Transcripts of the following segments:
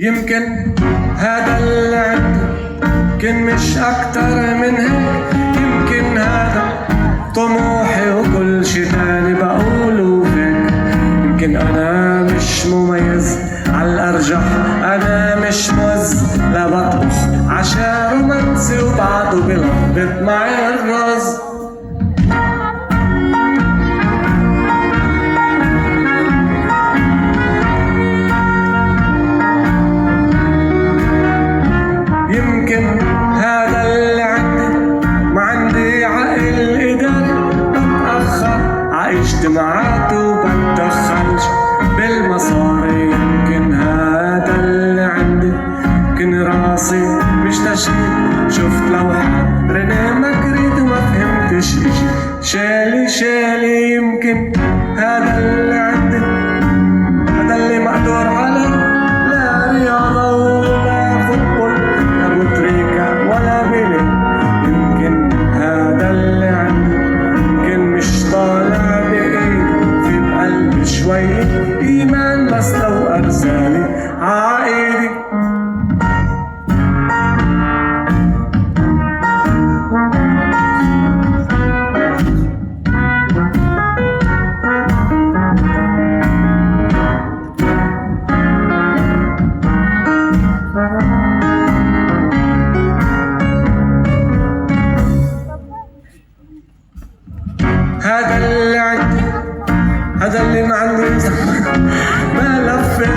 يمكن هذا اللي عندي يمكن مش أكتر من هيك، يمكن هذا طموحي وكل شي تاني بقوله فيك. يمكن أنا مش مميز عالأرجح، أنا مش مز لا بطبخ عشا رومانسي وبعده بلخبط معي الرز. يمكن هذا اللي عندي ما عندي عقل إداري، بتأخر ع اجتماعات وبتدخلش بالمصاري. يمكن هذا اللي عندي يمكن راسي مش تشكيل، شفت لوحة رينيه ماجريت وما فهمتش إشي، شالي يمكن هذا اللي عندي هذا اللي مقدور عليه، لا رياضة ولا فوتبول لا بوتريكا ولا بيلي. يمكن هذا اللي عندي يمكن مش طالع بإيدي، في بقلبي شوية إيمان بس لو أرسالي عايدي. هذا اللي عندي هذا اللي ما عندي ما لفت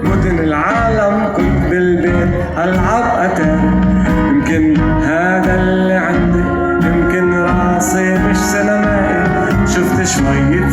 مدن العالم، كنت بالبيت ألعب أتاري. يمكن هذا اللي عندي يمكن راسي مش سينمائي، شفت شوية